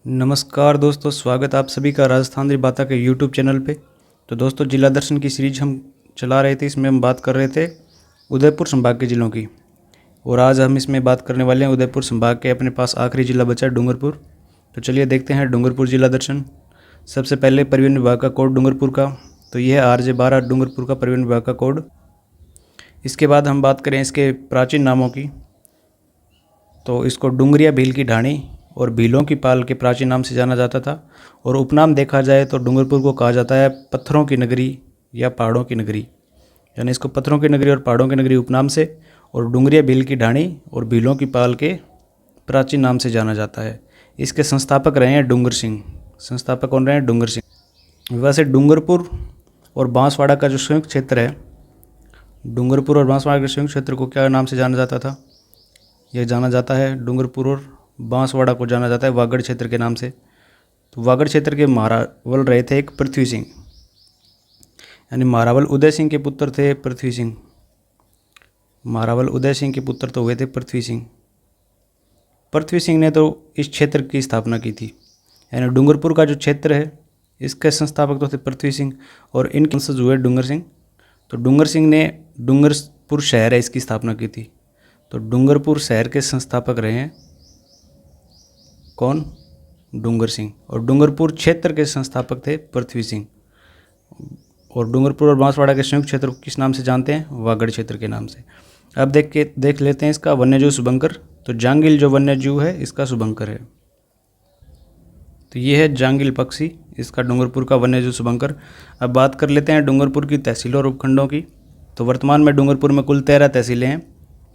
नमस्कार दोस्तों, स्वागत आप सभी का राजस्थान री बाता के यूट्यूब चैनल पे। तो दोस्तों, जिला दर्शन की सीरीज हम चला रहे थे। इसमें हम बात कर रहे थे उदयपुर संभाग के ज़िलों की, और आज हम इसमें बात करने वाले हैं उदयपुर संभाग के अपने पास आखिरी ज़िला बचा डूंगरपुर। तो चलिए देखते हैं डूंगरपुर जिला दर्शन। सबसे पहले परिवहन विभाग का कोड डूंगरपुर का, तो यह है RJ12 डूंगरपुर का परिवहन विभाग का कोड। इसके बाद हम बात करें इसके प्राचीन नामों की, तो इसको डुंगरिया भील की ढाणी और भीलों की पाल के प्राचीन नाम से जाना जाता था। और उपनाम देखा जाए तो डूंगरपुर को कहा जाता है पत्थरों की नगरी या पहाड़ों की नगरी, यानी इसको पत्थरों की नगरी और पहाड़ों की नगरी उपनाम से, और डुंगरिया भील की ढाणी और भीलों की पाल के प्राचीन नाम से जाना जाता है। इसके संस्थापक रहे हैं डूंगर सिंह। संस्थापक कौन रहे हैं? डूंगर सिंह। वैसे डूंगरपुर और बांसवाड़ा का जो संयुक्त क्षेत्र है, डूंगरपुर और बांसवाड़ा के संयुक्त क्षेत्र को क्या नाम से जाना जाता था? यह जाना जाता है, डूंगरपुर और बांसवाड़ा को जाना जाता है वागड़ क्षेत्र के नाम से। तो वागड़ क्षेत्र के महारावल रहे थे एक पृथ्वी सिंह, यानी महारावल उदय सिंह के पुत्र थे पृथ्वी सिंह। महारावल उदय सिंह के पुत्र तो हुए थे पृथ्वी सिंह। पृथ्वी सिंह ने तो इस क्षेत्र की स्थापना की थी, यानी डूंगरपुर का जो क्षेत्र है इसके संस्थापक तो थे पृथ्वी सिंह, और इनके वंशज हुए डूंगर सिंह। तो डूंगर सिंह ने डूंगरपुर शहर है इसकी स्थापना की थी। तो डूंगरपुर शहर के संस्थापक रहे हैं कौन? डूंगर सिंह। और डूंगरपुर क्षेत्र के संस्थापक थे पृथ्वी सिंह। और डूंगरपुर और बांसवाड़ा के संयुक्त क्षेत्र को किस नाम से जानते हैं? वागड़ क्षेत्र के नाम से। अब देख लेते हैं इसका वन्यजीव शुभंकर। तो जांगिल जो वन्यजीव है इसका शुभंकर है। तो ये है जांगिल पक्षी, इसका डूंगरपुर का वन्यजीव शुभंकर। अब बात कर लेते हैं डूंगरपुर की तहसीलों और उपखंडों की। तो वर्तमान में डूंगरपुर में कुल 13 तहसीलें हैं,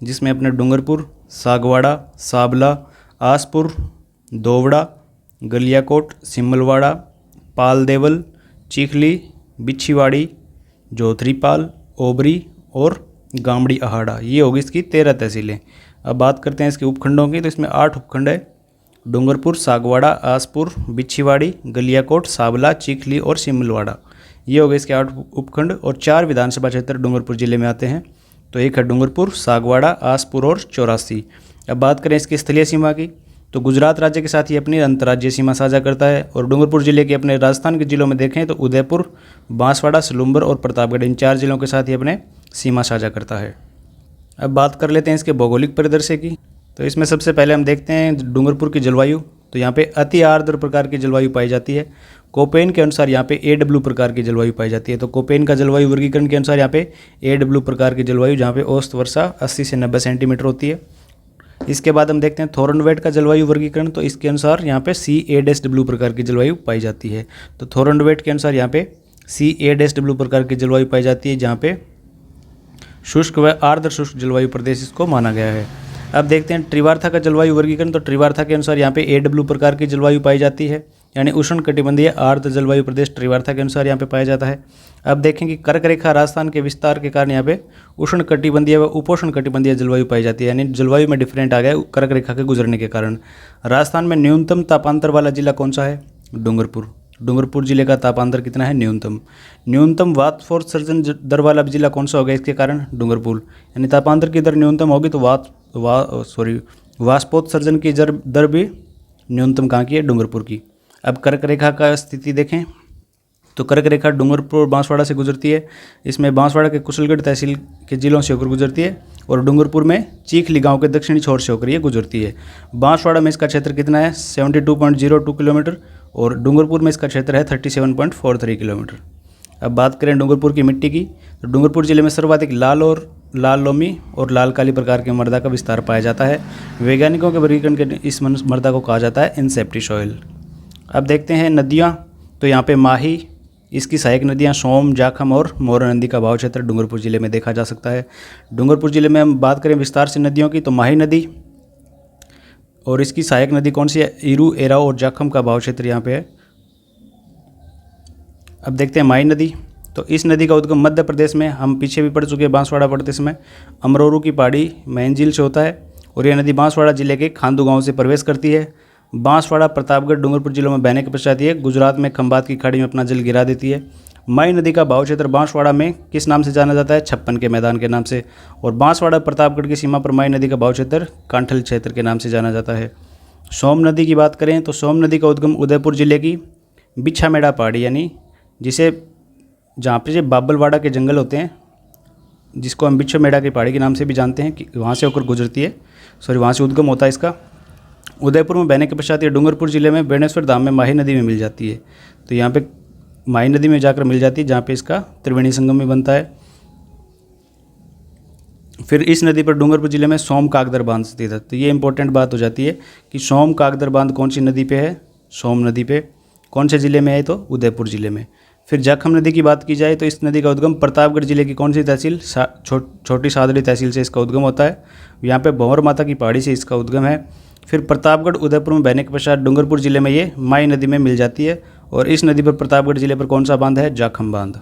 जिसमें अपने डूंगरपुर, सागवाड़ा, साबला, आसपुर, दोवड़ा, गलियाकोट, सिमलवाड़ा, पालदेवल, चिखली, बिछीवाड़ी, जोथरीपाल, ओबरी और गामड़ी अहाड़ा, ये होगी इसकी 13 तहसीलें। अब बात करते हैं इसके उपखंडों की। तो इसमें 8 उपखंड है, डूंगरपुर, सागवाड़ा, आसपुर, बिछीवाड़ी, गलियाकोट, साबला, चिखली और सिमलवाड़ा, ये हो गए इसके 8 उपखंड। और 4 विधानसभा क्षेत्र डूंगरपुर जिले में आते हैं। तो एक है डूंगरपुर, सागवाड़ा, आसपुर और 84। अब बात करें इसकी स्थलीय सीमा की, तो गुजरात राज्य के साथ ही अपनी अंतर्राज्यीय सीमा साझा करता है। और डूंगरपुर जिले के अपने राजस्थान के जिलों में देखें तो उदयपुर, बांसवाड़ा, सलूम्बर और प्रतापगढ़, इन 4 जिलों के साथ ही अपने सीमा साझा करता है। अब बात कर लेते हैं इसके भौगोलिक परिदृश्य की। तो इसमें सबसे पहले हम देखते हैं डूंगरपुर की जलवायु। तो यहाँ पे अति आर्द्र प्रकार की जलवायु पाई जाती है। कोपेन के अनुसार यहाँ पे AW प्रकार की जलवायु पाई जाती है। तो कोपेन का जलवायु वर्गीकरण के अनुसार यहाँ पे AW प्रकार की जलवायु, जहाँ पे औसत वर्षा 80 से 90 सेंटीमीटर होती है। इसके बाद हम देखते हैं थोरनवेट का जलवायु वर्गीकरण। तो इसके अनुसार यहाँ पे CAW प्रकार की जलवायु पाई जाती है। तो थोरनवेट के अनुसार यहाँ पे CAW प्रकार की जलवायु पाई जाती है, जहाँ पे शुष्क व आर्द्र शुष्क जलवायु प्रदेश इसको माना गया है। अब देखते हैं त्रिवार्था का जलवायु वर्गीकरण। तो त्रिवार्था के अनुसार यहाँ पे AW प्रकार की जलवायु पाई जाती है, यानी उष्ण कटिबंधीय आर्द्र जलवायु प्रदेश त्रिवार्था के अनुसार यहाँ पे पाया जाता है। अब देखें कि कर्क रेखा राजस्थान के विस्तार के कारण यहाँ पे उष्ण कटिबंधीय व उपोष्ण कटिबंधीय जलवायु पाई जाती है, यानी जलवायु में डिफरेंट आ गया कर्क रेखा के गुजरने के कारण। राजस्थान में न्यूनतम तापांतर वाला जिला कौन सा है? डूंगरपुर। डूंगरपुर जिले का तापांतर कितना है? न्यूनतम वाष्पोत्सर्जन दर वाला जिला कौन सा होगा इसके कारण? डूंगरपुर। यानी तापांतर की दर न्यूनतम होगी तो वाष्पोत्सर्जन की दर भी न्यूनतम कहाँ की है? डूंगरपुर की। अब कर्क रेखा का स्थिति देखें, तो कर्क रेखा डूंगरपुर और बांसवाड़ा से गुजरती है। इसमें बांसवाड़ा के कुशलगढ़ तहसील के जिलों से होकर गुजरती है, और डूंगरपुर में चीखली गांव के दक्षिणी छोर से होकर ये गुजरती है। बांसवाड़ा में इसका क्षेत्र कितना है? 72.02 किलोमीटर, और डूंगरपुर में इसका क्षेत्र है 37.43 किलोमीटर। अब बात करें डूंगरपुर की मिट्टी की, तो डूंगरपुर जिले में सर्वाधिक लाल लोमी और लाल काली प्रकार के मृदा का विस्तार पाया जाता है। वैज्ञानिकों के वर्गीकरण के इस मृदा को कहा जाता है इनसेप्टी सॉइल। अब देखते हैं नदियाँ। तो यहाँ पे माही, इसकी सहायक नदियाँ सोम, जाखम और मोरा नदी का भाव क्षेत्र डूंगरपुर जिले में देखा जा सकता है। डूंगरपुर जिले में हम बात करें विस्तार से नदियों की, तो माही नदी और इसकी सहायक नदी कौन सी है? ईरू, एराव और जाखम का भाव क्षेत्र यहाँ पे है। अब देखते हैं माही नदी। तो इस नदी का उद्गम मध्य प्रदेश में, हम पीछे भी पढ़ चुके हैं बांसवाड़ा पढ़ते समय, अमरोरू की पहाड़ी मैनझील से होता है, और यह नदी बांसवाड़ा जिले के खांदू गांव से प्रवेश करती है। बांसवाड़ा, प्रतापगढ़, डूंगरपुर जिलों में बहने के पश्चात ये गुजरात में खंबात की खाड़ी में अपना जल गिरा देती है। माही नदी का भाव क्षेत्र बांसवाड़ा में किस नाम से जाना जाता है? छप्पन के मैदान के नाम से। और बांसवाड़ा प्रतापगढ़ की सीमा पर माही नदी का भाव क्षेत्र कांठल क्षेत्र के नाम से जाना जाता है। सोम नदी की बात करें तो सोम नदी का उद्गम उदयपुर ज़िले की बिछामेड़ा पहाड़ी यानी जिसे जहाँ पे जो बाबलवाड़ा के जंगल होते हैं, जिसको हम बिछामेड़ा की पहाड़ी के नाम से भी जानते हैं, कि वहाँ से होकर गुजरती है, वहाँ से उद्गम होता है इसका। उदयपुर में बहने के पश्चात ये डूंगरपुर ज़िले में बेणेश्वर धाम में माही नदी में मिल जाती है। तो यहाँ पे माही नदी में जाकर मिल जाती है, जहाँ पे इसका त्रिवेणी संगम भी बनता है। फिर इस नदी पर डूंगरपुर ज़िले में सोम कागदर बांध स्थित है। तो ये इंपॉर्टेंट बात हो जाती है कि सोम कागदर बांध कौन सी नदी पे है, सोम नदी पे। कौन से ज़िले में है, तो उदयपुर ज़िले में। फिर जाखम नदी की बात की जाए तो इस नदी का उद्गम प्रतापगढ़ जिले की कौन सी तहसील, छोटी सादड़ी तहसील से इसका उद्गम होता है। यहाँ पे भंवर माता की पहाड़ी से इसका उद्गम है। फिर प्रतापगढ़ उदयपुर में बहने के पश्चात डूंगरपुर जिले में ये माई नदी में मिल जाती है। और इस नदी पर प्रतापगढ़ जिले पर कौन सा बांध है, जाखम बांध।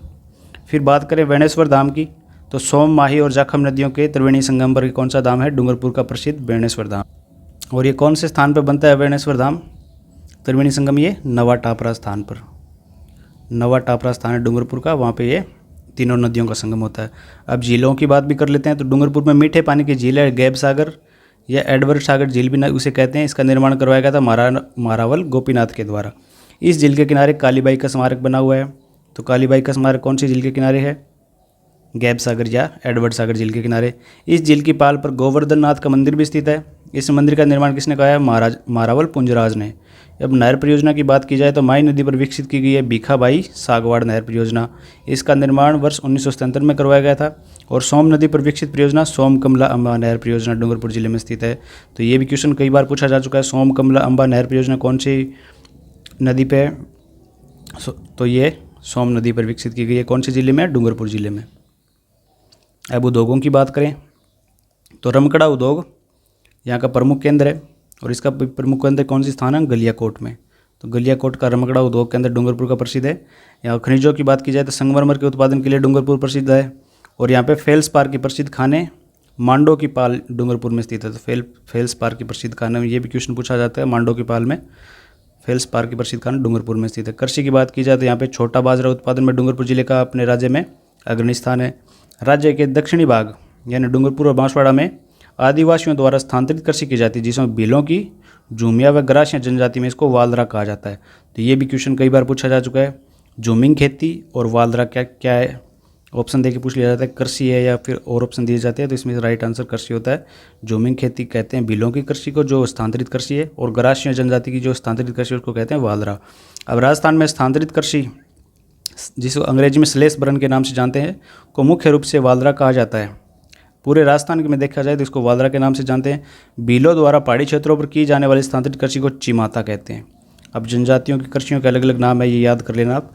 फिर बात करें बेणेश्वर धाम की, तो सोम, माही और जाखम नदियों के त्रिवेणी संगम पर कौन सा धाम है, डूंगरपुर का प्रसिद्ध बेणेश्वर धाम। और ये कौन से स्थान पर बनता है बेणेश्वर धाम त्रिवेणी संगम, ये नवा टापरा स्थान पर। नवा टापरा स्थान है डूंगरपुर का, वहाँ पे ये तीनों नदियों का संगम होता है। अब झीलों की बात भी कर लेते हैं। तो डूंगरपुर में मीठे पानी की झील है गैब सागर या एडवर्ड सागर झील भी उसे कहते हैं। इसका निर्माण करवाया गया था मारावल गोपीनाथ के द्वारा। इस झील के किनारे कालीबाई का स्मारक बना हुआ है। तो कालीबाई का स्मारक कौन सी झील के किनारे है, गैब सागर या एडवर्ड सागर झील के किनारे। इस झील की पाल पर गोवर्धन नाथ का मंदिर भी स्थित है। इस मंदिर का निर्माण किसने कराया, मारावल पुंजराज ने। अब नहर परियोजना की बात की जाए तो माई नदी पर विकसित की गई है भीखाबाई सागवाड़ नहर परियोजना। इसका निर्माण वर्ष 1977 में करवाया गया था। और सोम नदी पर विकसित परियोजना सोम कमला अम्बा नहर परियोजना डूंगरपुर जिले में स्थित है। तो ये भी क्वेश्चन कई बार पूछा जा चुका है। सोम कमला अम्बा नहर परियोजना कौन सी नदी पे है, तो ये सोम नदी पर विकसित की गई है। कौन से ज़िले में, डूंगरपुर ज़िले में। अब उद्योगों की बात करें तो रमकड़ा उद्योग यहाँ का प्रमुख केंद्र है। और इसका प्रमुख केंद्र कौन सी स्थान है, गलियाकोट में। तो गलियाकोट का रमकड़ा उद्योग केंद्र डूंगरपुर का प्रसिद्ध है। यहाँ खनिजों की बात की जाए तो संगमरमर के उत्पादन के लिए डूंगरपुर प्रसिद्ध है। और यहाँ पे फेल्स पार की प्रसिद्ध खाने मांडो की पाल डूंगरपुर में स्थित है। तो फेल्स पार की प्रसिद्ध खाने में ये भी क्वेश्चन पूछा जाता है, मांडो की पाल में फेल्स पार की प्रसिद्ध खाना डूंगरपुर में स्थित है। कृषि की बात की जाए तो यहाँ पे छोटा बाजरा उत्पादन में डूंगरपुर जिले का अपने राज्य में अग्रणी स्थान है। राज्य के दक्षिणी भाग यानी डूंगरपुर और बांसवाड़ा में आदिवासियों द्वारा स्थानांतरित कृषि की जाती है, जिसमें भीलों की, झूमिया व ग्रासिया जनजाति में इसको वालरा कहा जाता है। तो ये भी क्वेश्चन कई बार पूछा जा चुका है। झूमिंग खेती और वालरा क्या है, ऑप्शन दे के पूछ लिया जाता है, कृषि है या फिर और ऑप्शन दिए जाते हैं। तो इसमें राइट आंसर कृषि होता है। झूमिंग खेती कहते हैं भीलों की कृषि को, जो स्थानांतरित कृषि है। और ग्रासिया जनजाति की जो स्थानांतरित कृषि उसको कहते हैं वालरा। अब राजस्थान में स्थानांतरित कृषि, जिसको अंग्रेजी में स्लेश बर्न के नाम से जानते हैं, को मुख्य रूप से वालरा कहा जाता है। पूरे राजस्थान में देखा जाए तो इसको वालरा के नाम से जानते हैं। भीलों द्वारा पहाड़ी क्षेत्रों पर की जाने वाली स्थानांतरित कृषि को चिमाता कहते हैं। अब जनजातियों की कृषियों के अलग अलग नाम है, ये याद कर लेना आप।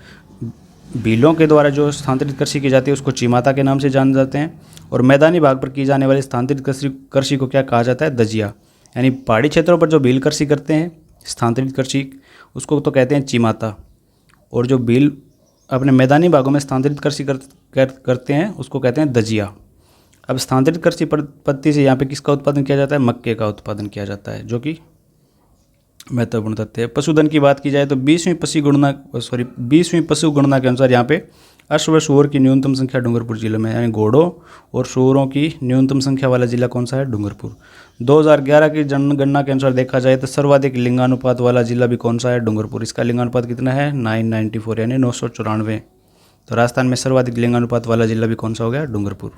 भीलों के द्वारा जो स्थानांतरित कृषि की जाती है उसको चिमाता के नाम से जान जाते हैं। और मैदानी भाग पर की जाने वाली स्थानांतरित कृषि को क्या कहा जाता है, दजिया। यानी पहाड़ी क्षेत्रों पर जो भील कृषि करते हैं स्थानांतरित कृषि, उसको तो कहते हैं चिमाता। और जो भील अपने मैदानी भागों में स्थानांतरित कृषि करते हैं उसको कहते हैं दजिया। अब स्थानांतरित कृषि पद्धति से यहाँ पे किसका उत्पादन किया जाता है, मक्के का उत्पादन किया जाता है, जो कि महत्वपूर्ण तथ्य है। पशुधन की बात की जाए तो 20वीं पशु गणना के अनुसार यहाँ पे अश्व व सूअर की न्यूनतम संख्या डूंगरपुर जिले में, यानी घोड़ों और सूअरों की न्यूनतम संख्या वाला जिला कौन सा है, डूंगरपुर। 2011 की जनगणना के अनुसार देखा जाए तो सर्वाधिक लिंगानुपात वाला जिला भी कौन सा है, डूंगरपुर। इसका लिंगानुपात कितना है, 994 यानी 994। तो राजस्थान में सर्वाधिक लिंगानुपात वाला जिला भी कौन सा हो गया, डूंगरपुर।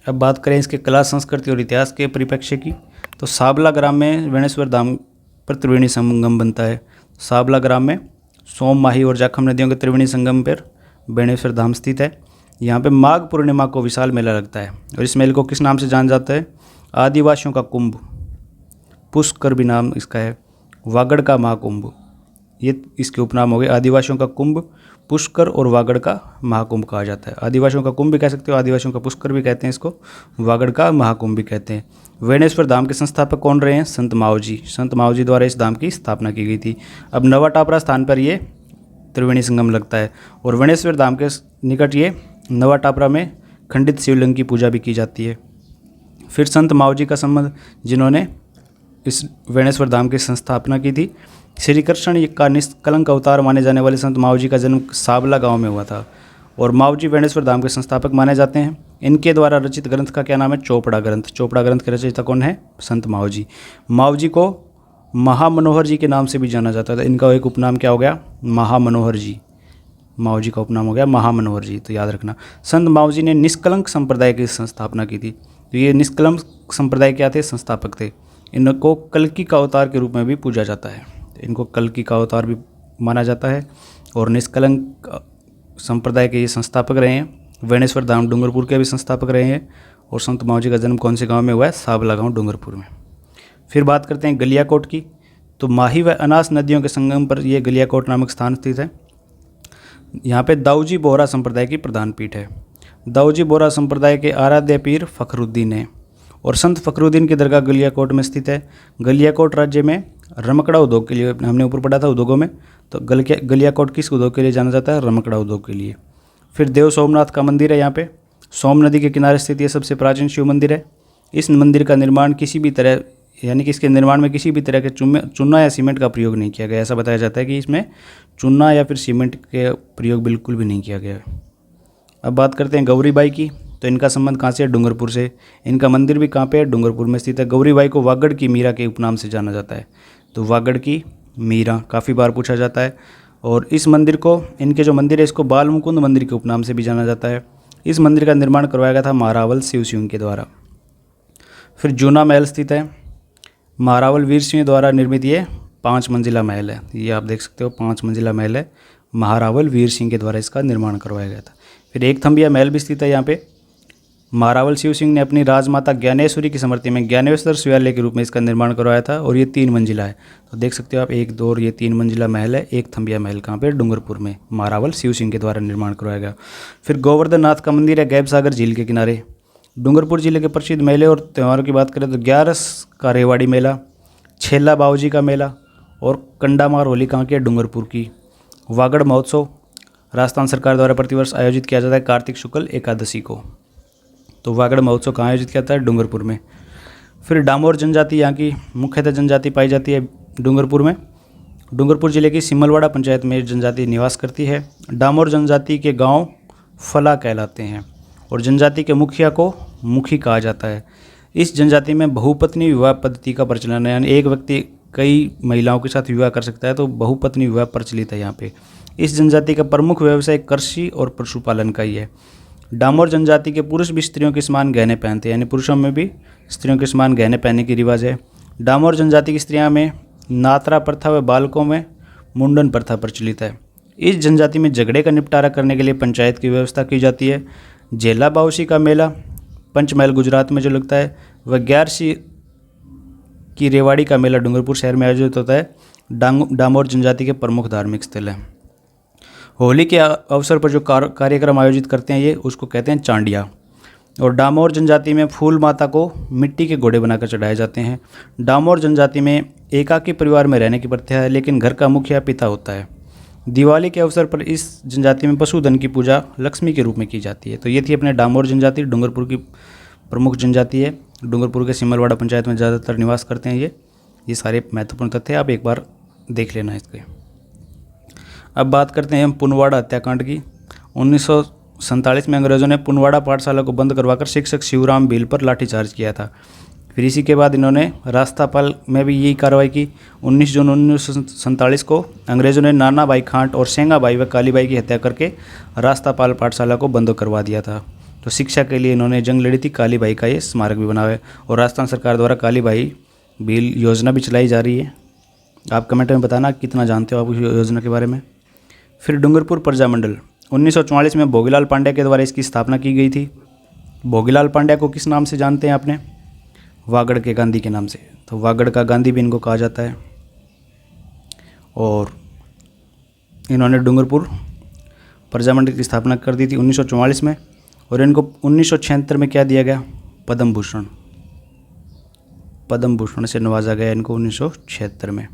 अब बात करें इसके कला, संस्कृति और इतिहास के परिप्रेक्ष्य की, तो साबला ग्राम में बेणेश्वर धाम पर त्रिवेणी संगम बनता है। साबला ग्राम में सोम, माही और जाखम नदियों के त्रिवेणी संगम पर बेणेश्वर धाम स्थित है। यहाँ पे माघ पूर्णिमा को विशाल मेला लगता है। और इस मेले को किस नाम से जाना जाता है, आदिवासियों का कुंभ, पुष्कर भी नाम इसका है, वागड़ का महाकुंभ, ये इसके उपनाम हो गए। आदिवासियों का कुंभ, पुष्कर और वागड़ का महाकुंभ कहा जाता है। आदिवासियों का कुंभ भी कह सकते हो, आदिवासियों का पुष्कर भी कहते हैं इसको, वागड़ का महाकुंभ भी कहते हैं। बेणेश्वर धाम के संस्थापक कौन रहे हैं, संत मावजी। संत मावजी द्वारा इस धाम की स्थापना की गई थी। अब नवा टापरा स्थान पर ये त्रिवेणी संगम लगता है। और बेणेश्वर धाम के निकट ये नवा टापरा में खंडित शिवलिंग की पूजा भी की जाती है। फिर संत मावजी का संबंध, जिन्होंने इस बेणेश्वर धाम की संस्थापना की थी। श्री कृष्ण का निष्कलंक अवतार माने जाने वाले संत मावजी का जन्म साबला गांव में हुआ था। और मावजी बेणेश्वर धाम के संस्थापक माने जाते हैं। इनके द्वारा रचित ग्रंथ का क्या नाम है, चोपड़ा ग्रंथ। चोपड़ा ग्रंथ के रचयिता कौन है, संत मावजी। मावजी को महामनोहर जी के नाम से भी जाना जाता था। इनका एक उपनाम क्या हो गया? महामनोहर जी। माओ जी का उपनाम हो गया महामनोहर जी, तो याद रखना। संत माओ जी ने निष्कलंक संप्रदाय की संस्थापना की थी। तो ये निष्कलंक संप्रदाय क्या थे? संस्थापक थे। इनको कल्कि का अवतार के रूप में भी पूजा जाता है। इनको कल्कि का अवतार भी माना जाता है और निष्कलंक संप्रदाय के ये संस्थापक रहे हैं। वेणेश्वर धाम डूंगरपुर के भी संस्थापक रहे हैं। और संत माओ जी का जन्म कौन से गांव में हुआ है? साबला गांव डूंगरपुर में। फिर बात करते हैं गलियाकोट की। तो माही व अनास नदियों के संगम पर यह गलियाकोट नामक स्थान स्थित है। यहाँ पे दाऊजी बोहरा संप्रदाय की प्रधान पीठ है। दाऊजी बोहरा संप्रदाय के आराध्य पीर फखरुद्दीन है और संत फखरुद्दीन की दरगाह गलियाकोट में स्थित है। गलियाकोट राज्य में रमकड़ा उद्योग के लिए, हमने ऊपर पढ़ा था उद्योगों में, तो गलियाकोट किस उद्योग के लिए जाना जाता है? रमकड़ा उद्योग के लिए। फिर देव सोमनाथ का मंदिर है यहाँ पे, सोम नदी के किनारे स्थित ये सबसे प्राचीन शिव मंदिर है। इस मंदिर का निर्माण किसी भी तरह, यानी कि इसके निर्माण में किसी भी तरह के चूना या सीमेंट का प्रयोग नहीं किया गया। ऐसा बताया जाता है कि इसमें चूना या फिर सीमेंट के प्रयोग बिल्कुल भी नहीं किया गया है। अब बात करते हैं गौरीबाई की। तो इनका संबंध कहाँ से है? डूंगरपुर से। इनका मंदिर भी कहाँ पे है? डूंगरपुर में स्थित है। गौरीबाई को वागड़ की मीरा के उपनाम से जाना जाता है। तो वागड़ की मीरा काफ़ी बार पूछा जाता है। और इस मंदिर को, इनके जो मंदिर है, इसको बाल मुकुंद मंदिर के उपनाम से भी जाना जाता है। इस मंदिर का निर्माण करवाया गया था महारावल शिव सिंह के द्वारा। फिर जूना महल स्थित है। महारावल वीर सिंह द्वारा निर्मित ये 5 मंजिला महल है। ये आप देख सकते हो 5 मंजिला महल है। महारावल वीर सिंह के द्वारा इसका निर्माण करवाया गया था। फिर एक थंबिया महल भी स्थित है यहाँ पे। महारावल शिव सिंह ने अपनी राजमाता ज्ञानेश्वरी की स्मृति में ज्ञानेश्वर शिवालय के रूप में इसका निर्माण करवाया था और ये 3 मंजिला है। तो देख सकते हो आप 1, 2 और ये 3 मंजिला महल है। एक थंबिया महल कहाँ पे? डूंगरपुर में। महारावल शिव सिंह के द्वारा निर्माण करवाया गया। फिर गोवर्धन नाथ का मंदिर है गैब सागर झील के किनारे। डूंगरपुर जिले के प्रसिद्ध मेले और त्योहारों की बात करें तो 11 का रेवाड़ी मेला, छेला बाऊजी का मेला और कंडामार होली कहाँ की है? डूंगरपुर की। वागड़ महोत्सव राजस्थान सरकार द्वारा प्रतिवर्ष आयोजित किया जाता है कार्तिक शुक्ल एकादशी को। तो वागड़ महोत्सव कहाँ आयोजित किया जाता है? डूंगरपुर में। फिर डामोर जनजाति यहाँ की मुख्यतः जनजाति पाई जाती है डूंगरपुर में। डूंगरपुर जिले की सिमलवाड़ा पंचायत में जनजाति निवास करती है। डामोर जनजाति के गांव फला कहलाते हैं और जनजाति के मुखिया को मुखी कहा जाता है। इस जनजाति में बहुपत्नी विवाह पद्धति का प्रचलन है, यानी एक व्यक्ति कई महिलाओं के साथ विवाह कर सकता है, तो बहुपत्नी विवाह प्रचलित है यहाँ पे। इस जनजाति का प्रमुख व्यवसाय कृषि और पशुपालन का ही है। डामोर जनजाति के पुरुष भी स्त्रियों के समान गहने पहनते हैं, यानी पुरुषों में भी स्त्रियों के समान गहने पहनने की रिवाज है। डामोर जनजाति की स्त्रियां में नात्रा प्रथा व बालकों में मुंडन प्रथा प्रचलित है। इस जनजाति में झगड़े का निपटारा करने के लिए पंचायत की व्यवस्था की जाती है। झेला बाउसी का मेला पंचमहल गुजरात में जो लगता है, वह 11 की रेवाड़ी का मेला डूंगरपुर शहर में आयोजित होता है। डामोर जनजाति के प्रमुख धार्मिक स्थल हैं। होली के अवसर पर जो कार्यक्रम आयोजित करते हैं ये, उसको कहते हैं चांडिया। और डामोर जनजाति में फूल माता को मिट्टी के घोड़े बनाकर चढ़ाए जाते हैं। डामोर जनजाति में एकाकी परिवार में रहने की प्रथा है, लेकिन घर का मुखिया पिता होता है। दिवाली के अवसर पर इस जनजाति में पशुधन की पूजा लक्ष्मी के रूप में की जाती है। तो ये थी अपने डामोर जनजाति, डूंगरपुर की प्रमुख जनजाति है। डूंगरपुर के सिमलवाड़ा पंचायत में ज़्यादातर निवास करते हैं ये सारे महत्वपूर्ण तथ्य आप एक बार देख लेना इसके। अब बात करते हैं हम पुनवाड़ा हत्याकांड की। 1947 में अंग्रेज़ों ने पुनवाड़ा पाठशाला को बंद करवाकर शिक्षक शिवराम भील पर लाठीचार्ज किया था। फिर इसी के बाद इन्होंने रास्तापाल में भी यही कार्रवाई की। 19 जून 1947 को अंग्रेज़ों ने नाना भाई खांट और सेंगा भाई व काली बाई की हत्या करके रास्तापाल पाठशाला को बंद करवा दिया था। तो शिक्षा के लिए इन्होंने जंग लड़ी थी। काली बाई का ये स्मारक भी बना हुआ है और राजस्थान सरकार द्वारा काली बाई भील योजना भी चलाई जा रही है। आप कमेंट में बताना कितना जानते हो आप उस योजना के बारे में। फिर डूंगरपुर प्रजामंडल 1944 में भोगीलाल पांड्या के द्वारा इसकी स्थापना की गई थी। भोगीलाल पांड्या को किस नाम से जानते हैं आपने? वागड़ के गांधी के नाम से। तो वागड़ का गांधी भी इनको कहा जाता है। और इन्होंने डूंगरपुर प्रजामंडल की स्थापना कर दी थी 1944 में और इनको 1976 में क्या दिया गया? पद्म भूषण। पद्म भूषण से नवाजा गया इनको 1976 में।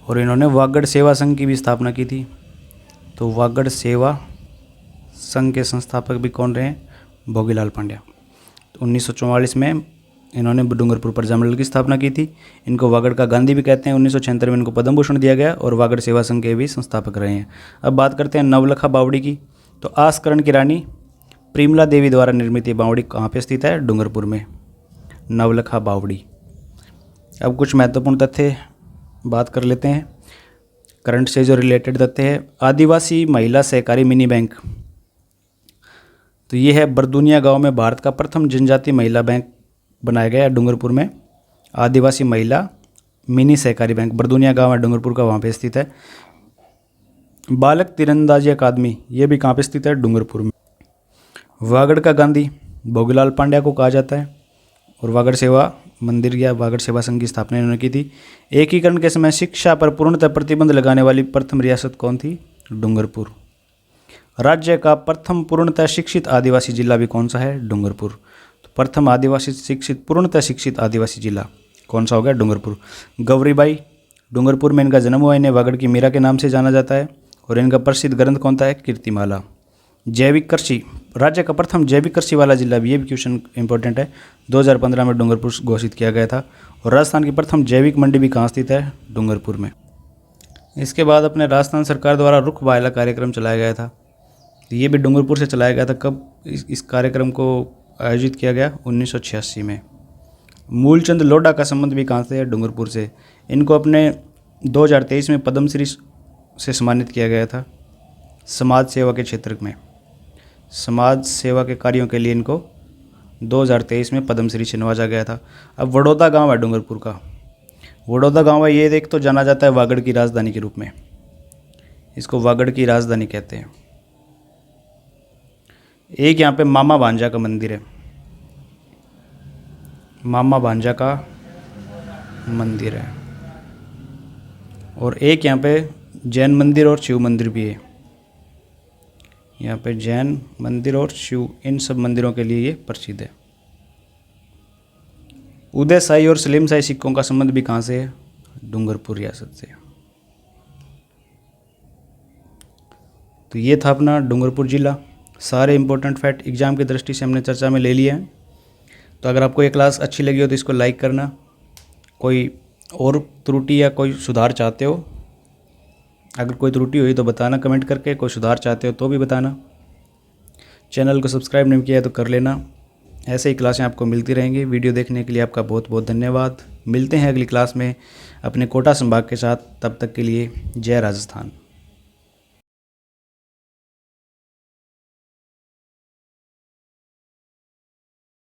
और इन्होंने वागड़ सेवा संघ की भी स्थापना की थी। तो वागड़ सेवा संघ के संस्थापक भी कौन रहे? भोगीलाल पांड्या। तो 1944 में इन्होंने डूंगरपुर प्रजामंडल की स्थापना की थी। इनको वागड़ का गांधी भी कहते हैं। 1976 में इनको पद्म भूषण दिया गया और वागड़ सेवा संघ के भी संस्थापक रहे हैं। अब बात करते हैं नवलखा बावड़ी की। तो आसकरण की रानी प्रेमला देवी द्वारा निर्मित ये बावड़ी कहाँ पे स्थित है? डूंगरपुर में। नवलखा बावड़ी अब कुछ महत्वपूर्ण तथ्य बात कर लेते हैं, करंट से जो रिलेटेड तथ्य है। आदिवासी महिला सहकारी मिनी बैंक, तो ये है बरदुनिया गांव में भारत का प्रथम जनजातीय महिला बैंक बनाया गया है डूंगरपुर में। आदिवासी महिला मिनी सहकारी बैंक बरदुनिया गांव है डूंगरपुर का, वहाँ पे स्थित है। बालक तीरंदाजी अकादमी, ये भी कहाँ पे स्थित है? डूंगरपुर में। वागड़ का गांधी भोगीलाल पांड्या को कहा जाता है, और वागड़ सेवा मंदिर या वागड़ सेवा संघ की स्थापना इन्होंने की थी। एकीकरण के समय शिक्षा पर पूर्णतः प्रतिबंध लगाने वाली प्रथम रियासत कौन थी? डूंगरपुर। राज्य का प्रथम पूर्णतः शिक्षित आदिवासी जिला भी कौन सा है? डूंगरपुर। तो प्रथम आदिवासी शिक्षित पूर्णतः शिक्षित आदिवासी जिला कौन सा हो गया? डूंगरपुर। गौरीबाई, डूंगरपुर में इनका जन्म हुआ, इन्हें वागड़ की मीरा के नाम से जाना जाता है, और इनका प्रसिद्ध ग्रंथ कौन सा है? कीर्तिमाला। जैविक कृषि, राज्य का प्रथम जैविक कृषि वाला जिला भी, ये भी क्वेश्चन इंपॉर्टेंट है, 2015 में डूंगरपुर घोषित किया गया था। और राजस्थान की प्रथम जैविक मंडी भी कहाँ स्थित है? डूंगरपुर में। इसके बाद अपने राजस्थान सरकार द्वारा रुख वायला कार्यक्रम चलाया गया था, तो ये भी डूंगरपुर से चलाया गया था। कब इस कार्यक्रम को आयोजित किया गया? 1986 में। मूलचंद लोढ़ा का संबंध भी कहाँ से है? डूंगरपुर से। इनको अपने 2023 में पद्मश्री से सम्मानित किया गया था समाज सेवा के क्षेत्र में। समाज सेवा के कार्यों के लिए इनको 2023 में पद्मश्री से नवाजा गया था। अब वडोदा गांव है डूंगरपुर का। वडोदा गांव है, ये एक तो जाना जाता है वागड़ की राजधानी के रूप में, इसको वागड़ की राजधानी कहते हैं। एक यहाँ पे मामा भांजा का मंदिर है, मामा भांजा का मंदिर है। और एक यहाँ पे जैन मंदिर और शिव मंदिर भी है। यहाँ पे जैन मंदिर और शिव, इन सब मंदिरों के लिए ये प्रसिद्ध है। उदय शाही और सलीम शाही सिक्कों का संबंध भी कहाँ से है? डूंगरपुर रियासत से। तो ये था अपना डूंगरपुर जिला। सारे इंपॉर्टेंट फैक्ट एग्जाम की दृष्टि से हमने चर्चा में ले लिए हैं। तो अगर आपको ये क्लास अच्छी लगी हो तो इसको लाइक करना। कोई और त्रुटि या कोई सुधार चाहते हो, अगर कोई त्रुटि हुई तो बताना कमेंट करके, कोई सुधार चाहते हो तो भी बताना। चैनल को सब्सक्राइब नहीं किया है तो कर लेना। ऐसे ही क्लासें आपको मिलती रहेंगी। वीडियो देखने के लिए आपका बहुत बहुत धन्यवाद। मिलते हैं अगली क्लास में अपने कोटा संभाग के साथ। तब तक के लिए जय राजस्थान।